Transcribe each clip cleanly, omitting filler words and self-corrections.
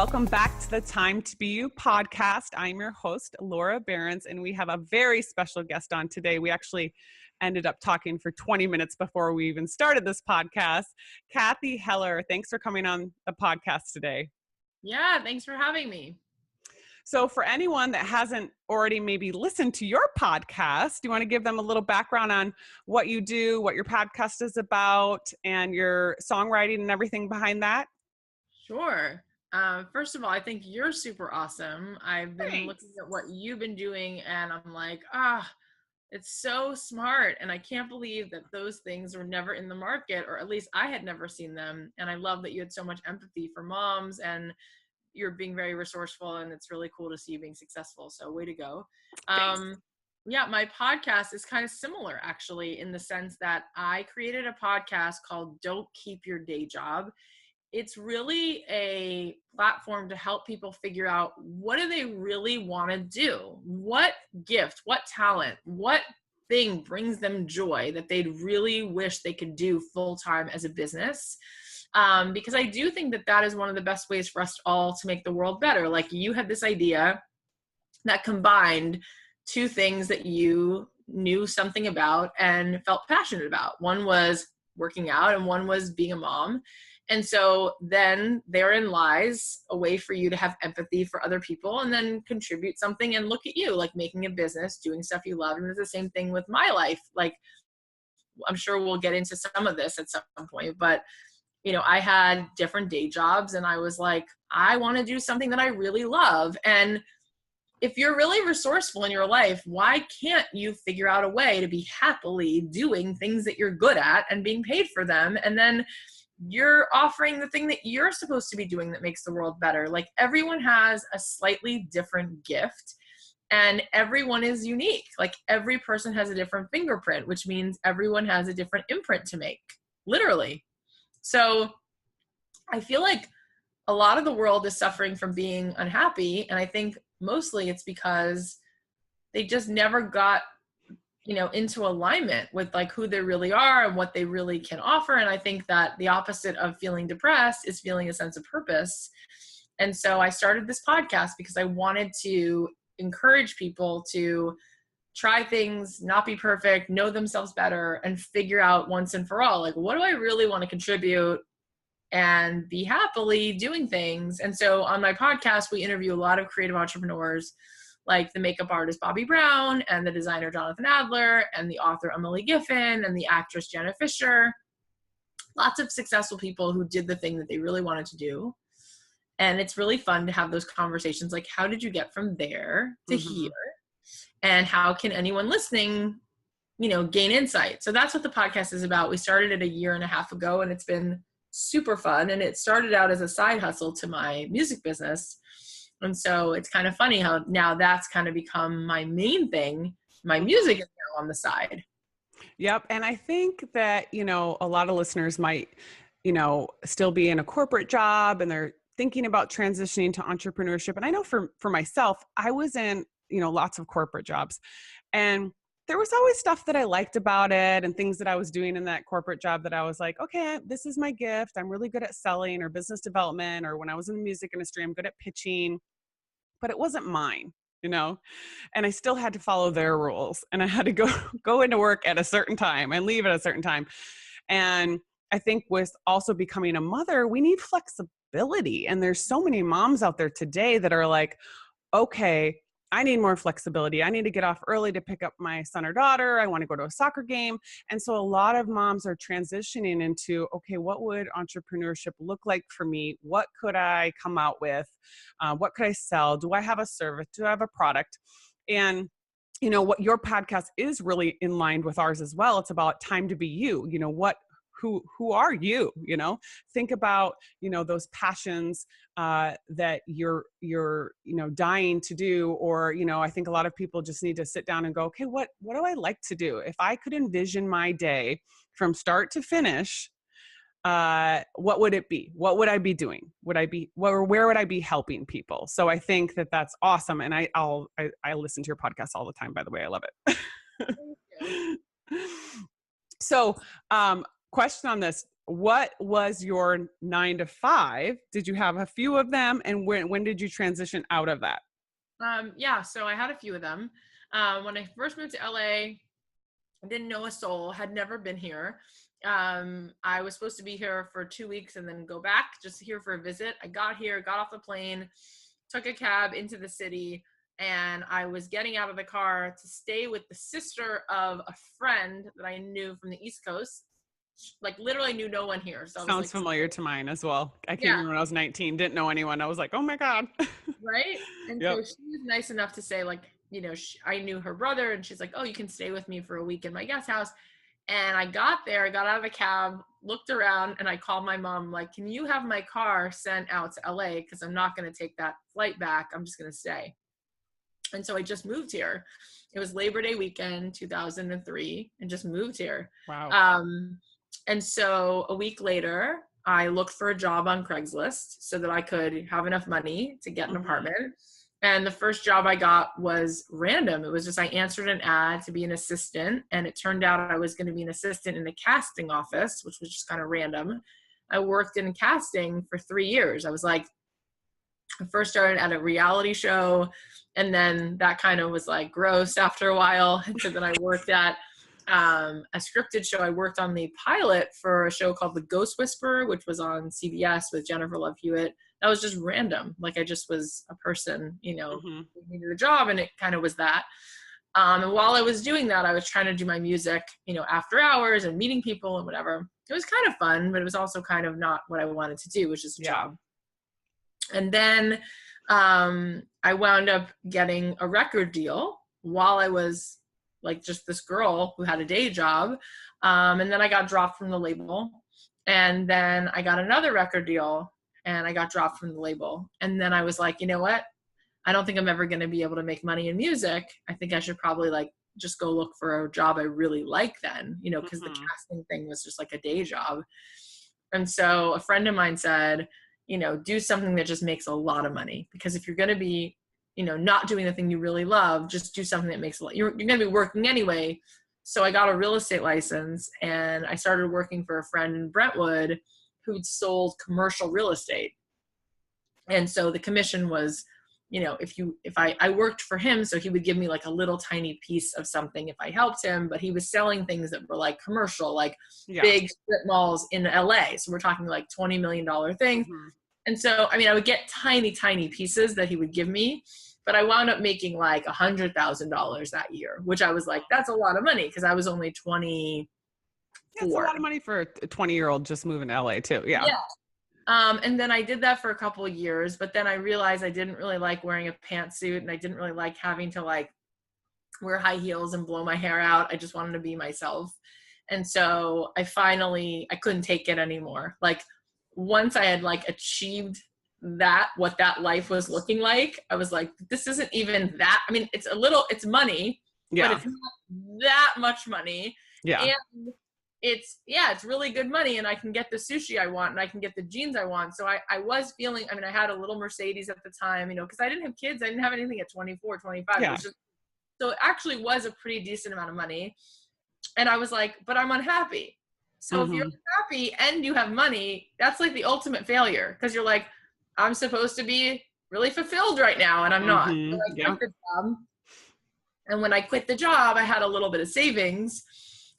welcome back to the Time to Be You podcast. I'm your host, Laura Berens, and we have a very special guest on today. We actually ended up talking for 20 minutes before we even started this podcast. Cathy Heller, thanks for coming on the podcast today. Yeah, thanks for having me. So for anyone that hasn't already maybe listened to your podcast, do you want to give them a little background on what you do, what your podcast is about, and your songwriting and everything behind that? Sure. First of all, I think you're super awesome. I've been Thanks. looking at what you've been doing and I'm like, it's so smart. And I can't believe that those things were never in the market, or at least I had never seen them. And I love that you had so much empathy for moms and you're being very resourceful, and it's really cool to see you being successful. So way to go. Yeah, my podcast is kind of similar actually, in the sense that I created a podcast called Don't Keep Your Day Job. It's really a platform to help people figure out, what do they really want to do? What gift, what talent, what thing brings them joy that they'd really wish they could do full time as a business? Because I do think that that is one of the best ways for us all to make the world better. Like, you had this idea that combined two things that you knew something about and felt passionate about. One was working out and one was being a mom. And so then therein lies a way for you to have empathy for other people and then contribute something, and look at you, like making a business, doing stuff you love. And it's the same thing with my life. Like, I'm sure we'll get into some of this at some point, but you know, I had different day jobs and I was like, I want to do something that I really love. And if you're really resourceful in your life, why can't you figure out a way to be happily doing things that you're good at and being paid for them? And then you're offering the thing that you're supposed to be doing that makes the world better. Like, everyone has a slightly different gift and everyone is unique. Like, every person has a different fingerprint, which means everyone has a different imprint to make, literally. So I feel like a lot of the world is suffering from being unhappy. And I think mostly it's because they just never got, you know, into alignment with like who they really are and what they really can offer. And I think that the opposite of feeling depressed is feeling a sense of purpose. And so I started this podcast because I wanted to encourage people to try things, not be perfect, know themselves better, and figure out once and for all, like, what do I really want to contribute and be happily doing things. And so on my podcast, we interview a lot of creative entrepreneurs, like the makeup artist Bobby Brown and the designer Jonathan Adler and the author Emily Giffen and the actress Jenna Fisher. Lots of successful people who did the thing that they really wanted to do. And it's really fun to have those conversations. Like, how did you get from there to here? And how can anyone listening, you know, gain insight? So that's what the podcast is about. We started it 1.5 years ago, and it's been super fun. And it started out as a side hustle to my music business. And so it's kind of funny how now that's kind of become my main thing. My music is now on the side. Yep. And I think that, you know, a lot of listeners might, you know, still be in a corporate job and they're thinking about transitioning to entrepreneurship. And I know for myself, I was in, you know, lots of corporate jobs, and there was always stuff that I liked about it and things that I was doing in that corporate job that I was like, okay, this is my gift. I'm really good at selling or business development, or when I was in the music industry, I'm good at pitching, but it wasn't mine, you know, and I still had to follow their rules, and I had to go into work at a certain time and leave at a certain time. And I think with also becoming a mother, we need flexibility. And there's so many moms out there today that are like, okay, I need more flexibility. I need to get off early to pick up my son or daughter. I want to go to a soccer game. And so a lot of moms are transitioning into, okay, what would entrepreneurship look like for me? What could I come out with? What could I sell? Do I have a service? Do I have a product? And you know, what your podcast is really in line with ours as well. It's about time to be you. You know, who are you? You know, think about, you know, those passions that you're, you know, dying to do. Or, you know, I think a lot of people just need to sit down and go, okay, what do I like to do? If I could envision my day from start to finish, what would it be? What would I be doing? Where would I be helping people? So I think that that's awesome. And I listen to your podcast all the time, by the way. I love it. So, question on this. what was your 9 to 5? Did you have a few of them? And when did you transition out of that? Yeah, so I had a few of them. When I first moved to LA, I didn't know a soul, had never been here. I was supposed to be here for 2 weeks and then go back, just here for a visit. I got here, got off the plane, took a cab into the city, and I was getting out of the car to stay with the sister of a friend that I knew from the East Coast. Like literally knew no one here. So I was Sounds like, familiar to mine as well. I came yeah, here when I was 19, didn't know anyone. I was like, oh my God. right. And so Yep. she was nice enough to say, like, I knew her brother, and she's like, oh, you can stay with me for a week in my guest house. And I got there, I got out of the cab, looked around, and I called my mom, like, can you have my car sent out to LA? Because I'm not going to take that flight back. I'm just going to stay. And so I just moved here. It was Labor Day weekend, 2003, and just moved here. Wow. And so a week later, I looked for a job on Craigslist so that I could have enough money to get an apartment. And the first job I got was random. It was just I answered an ad to be an assistant, and it turned out I was going to be an assistant in a casting office, which was just kind of random. I worked in casting for 3 years. I was like, I first started at a reality show, and then that kind of was like gross after a while. And so then I worked at a scripted show. I worked on the pilot for a show called The Ghost Whisperer, which was on CBS with Jennifer Love Hewitt. That was just random. Like I just was a person, who needed a job, and it kind of was that. And while I was doing that, I was trying to do my music, after hours and meeting people and whatever. It was kind of fun, but it was also kind of not what I wanted to do, which is a job. And then I wound up getting a record deal while I was like just this girl who had a day job. And then I got dropped from the label. And then I got another record deal and I got dropped from the label. And then I was like, you know what? I don't think I'm ever going to be able to make money in music. I think I should probably like just go look for a job I really like then, because the casting thing was just like a day job. And so a friend of mine said, do something that just makes a lot of money, because if you're going to be, not doing the thing you really love, just do something that makes a lot. You're going to be working anyway. So I got a real estate license and I started working for a friend in Brentwood who'd sold commercial real estate. And so the commission was, if I worked for him, so he would give me like a little tiny piece of something if I helped him, but he was selling things that were like commercial, like big strip malls in LA. So we're talking like $20 million things. And so, I would get tiny, tiny pieces that he would give me, but I wound up making like $100,000 that year, which I was like, that's a lot of money because I was only 24. It's a lot of money for a 20-year-old just moving to LA too. Yeah. And then I did that for a couple of years, but then I realized I didn't really like wearing a pantsuit and I didn't really like having to like wear high heels and blow my hair out. I just wanted to be myself. And so I couldn't take it anymore. Like once I had like achieved what that life was looking like, I was like, this isn't even that. It's money, but it's not that much money. Yeah. And it's really good money, and I can get the sushi I want and I can get the jeans I want. So I was feeling, I had a little Mercedes at the time, because I didn't have kids. I didn't have anything at 24, 25. Yeah. So it actually was a pretty decent amount of money. And I was like, but I'm unhappy. So if you're happy and you have money, that's like the ultimate failure. Because you're like, I'm supposed to be really fulfilled right now, and I'm not. So I quit the job. And when I quit the job, I had a little bit of savings.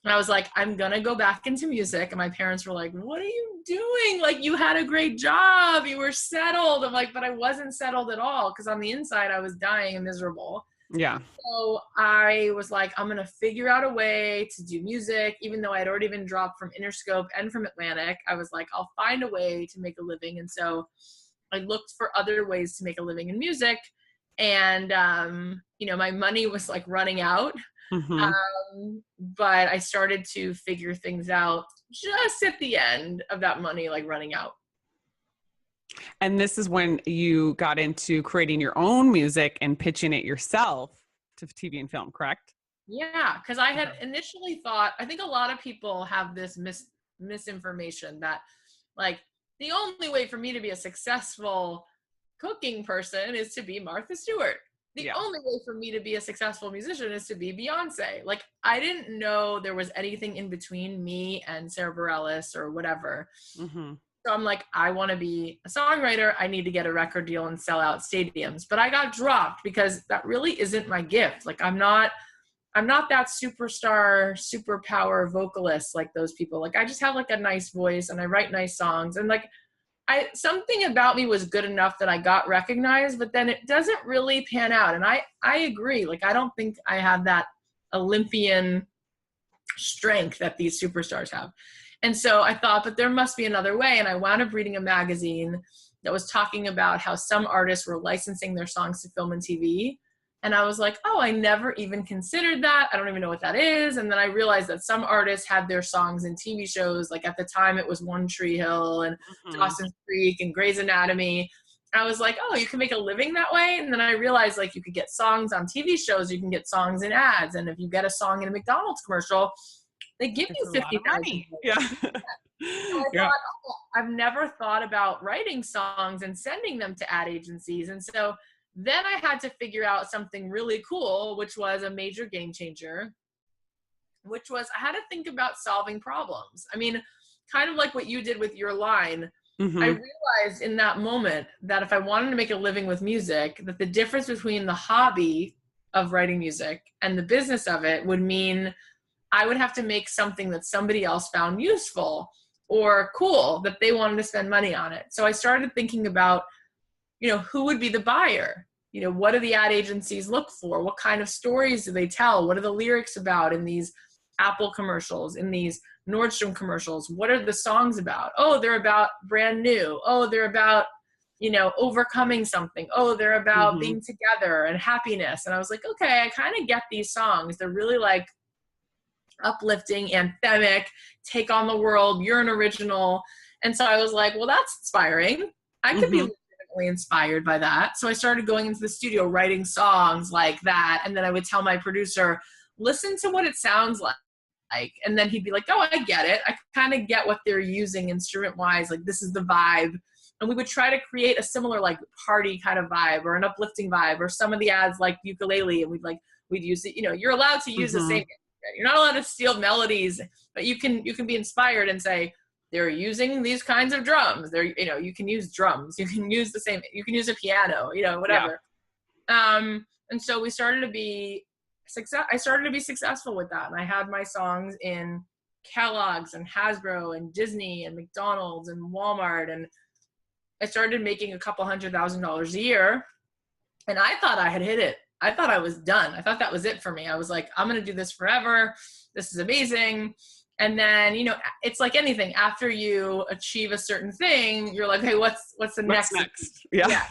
And I was like, I'm going to go back into music. And my parents were like, what are you doing? Like, you had a great job. You were settled. I'm like, but I wasn't settled at all. Because on the inside, I was dying and miserable. Yeah. So I was like, I'm going to figure out a way to do music, even though I'd already been dropped from Interscope and from Atlantic. I was like, I'll find a way to make a living. And so I looked for other ways to make a living in music. And, my money was like running out. But I started to figure things out just at the end of that money, like running out. And this is when you got into creating your own music and pitching it yourself to TV and film, correct? Yeah, because I had initially thought, I think a lot of people have this misinformation that like the only way for me to be a successful cooking person is to be Martha Stewart. the Yeah. only way for me to be a successful musician is to be Beyonce. Like, I didn't know there was anything in between me and Sarah Bareilles or whatever. Mm-hmm. So I'm like, I want to be a songwriter. I need to get a record deal and sell out stadiums. But I got dropped because that really isn't my gift. Like, I'm not that superstar, superpower vocalist like those people. Like, I just have like a nice voice and I write nice songs. And like, something about me was good enough that I got recognized, but then it doesn't really pan out. And I agree. Like, I don't think I have that Olympian strength that these superstars have. And so I thought, but there must be another way. And I wound up reading a magazine that was talking about how some artists were licensing their songs to film and TV. And I was like, oh, I never even considered that. I don't even know what that is. And then I realized that some artists had their songs in TV shows. Like, at the time it was One Tree Hill and Dawson's Creek and Grey's Anatomy. I was like, oh, you can make a living that way. And then I realized, like, you could get songs on TV shows, you can get songs in ads. And if you get a song in a McDonald's commercial, they give It's you a lot of money. $50,000. Yeah. So I thought, oh, I've never thought about writing songs and sending them to ad agencies. And so then I had to figure out something really cool, which was a major game changer, which was I had to think about solving problems. I mean, kind of like what you did with your line. Mm-hmm. I realized in that moment that if I wanted to make a living with music, that the difference between the hobby of writing music and the business of it would mean I would have to make something that somebody else found useful or cool, that they wanted to spend money on it. So I started thinking about, who would be the buyer? What do the ad agencies look for? What kind of stories do they tell? What are the lyrics about in these Apple commercials, in these Nordstrom commercials? What are the songs about? Oh, they're about brand new. Oh, they're about, overcoming something. Oh, they're about being together and happiness. And I was like, okay, I kind of get these songs. They're really like uplifting, anthemic, take on the world, you're an original. And so I was like, well, that's inspiring. I could be legitimately inspired by that. So I started going into the studio, writing songs like that. And then I would tell my producer, listen to what it sounds like. And then he'd be like, oh, I get it. I kind of get what they're using instrument wise. Like, this is the vibe. And we would try to create a similar like party kind of vibe or an uplifting vibe, or some of the ads like ukulele. And we'd use it. You're allowed to use the same. You're not allowed to steal melodies, but you can be inspired and say, they're using these kinds of drums. You can use drums. You can use you can use a piano, whatever. Yeah. And so I started to be successful with that. And I had my songs in Kellogg's and Hasbro and Disney and McDonald's and Walmart. And I started making a couple $100,000 a year. And I thought I had hit it. I thought I was done. I thought that was it for me. I was like, I'm going to do this forever. This is amazing. And then, it's like anything. After you achieve a certain thing, you're like, hey, what's the next? Yeah.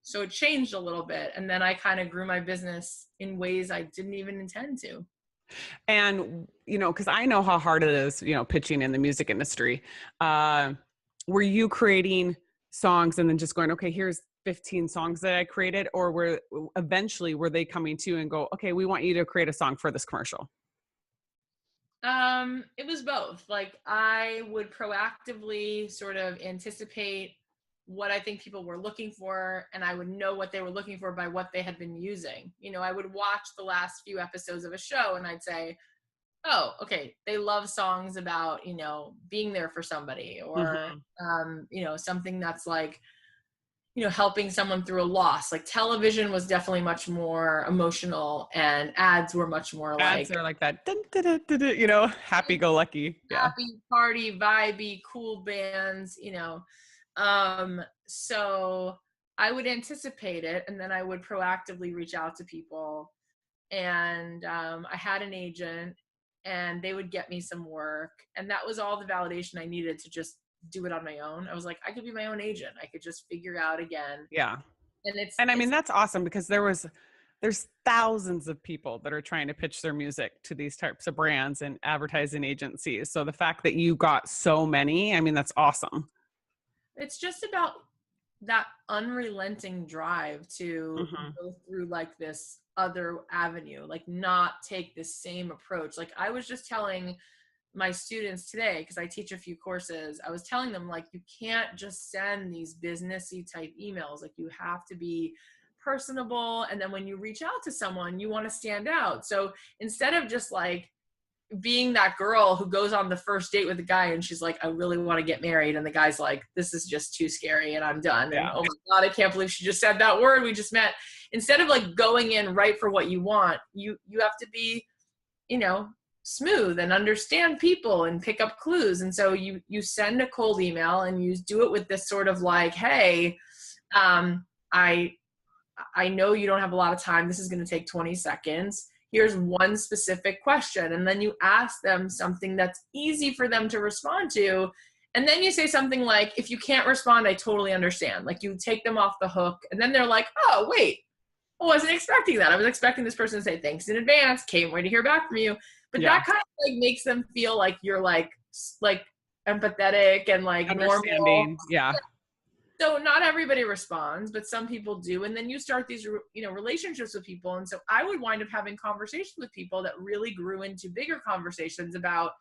So it changed a little bit. And then I kind of grew my business in ways I didn't even intend to. And, because I know how hard it is, pitching in the music industry. Were you creating songs and then just going, okay, here's 15 songs that I created, or were they coming to you and go, okay, we want you to create a song for this commercial? It was both. Like, I would proactively sort of anticipate what I think people were looking for, and I would know what they were looking for by what they had been using. I would watch the last few episodes of a show and I'd say, oh, okay, they love songs about, being there for somebody, or, something that's like, helping someone through a loss. Like, television was definitely much more emotional, and ads were much more ads are like that, dun, dun, dun, dun, dun, happy-go-lucky. Yeah. Happy, party, vibey, cool bands, So I would anticipate it, and then I would proactively reach out to people. And I had an agent, and they would get me some work. And that was all the validation I needed to just do it on my own. I was like, I could be my own agent. I could just figure out again. Yeah. And I mean, that's awesome, because there's thousands of people that are trying to pitch their music to these types of brands and advertising agencies. So the fact that you got so many, I mean, that's awesome. It's just about that unrelenting drive to go through like this other avenue, like not take the same approach. Like, I was just telling my students today, because I teach a few courses, I was telling them, like, you can't just send these businessy type emails. Like, you have to be personable. And then when you reach out to someone, you want to stand out. So instead of just like being that girl who goes on the first date with the guy and she's like, I really want to get married. And the guy's like, this is just too scary and I'm done. Yeah. And oh my God, I can't believe she just said that word. We just met. Instead of like going in right for what you want, you have to be, you know, smooth and understand people and pick up clues. And so you send a cold email and you do it with this sort of like, hey, I know you don't have a lot of time. This is going to take 20 seconds. Here's one specific question. And then you ask them something that's easy for them to respond to. And then you say something like, if you can't respond, I totally understand. Like you take them off the hook. And then they're like, oh, wait, I wasn't expecting that. I was expecting this person to say thanks in advance. Can't wait to hear back from you. But that kind of like makes them feel like you're like empathetic and like normal. Yeah. So not everybody responds, but some people do. And then you start these, you know, relationships with people. And so I would wind up having conversations with people that really grew into bigger conversations about,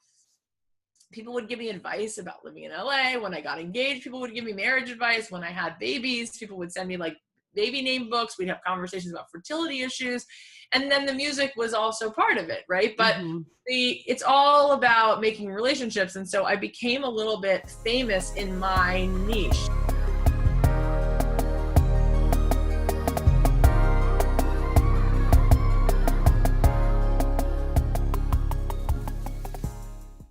people would give me advice about living in LA. When I got engaged, people would give me marriage advice. When I had babies, people would send me like baby name books. We'd have conversations about fertility issues. And then the music was also part of it, right? But it's all about making relationships. And so I became a little bit famous in my niche.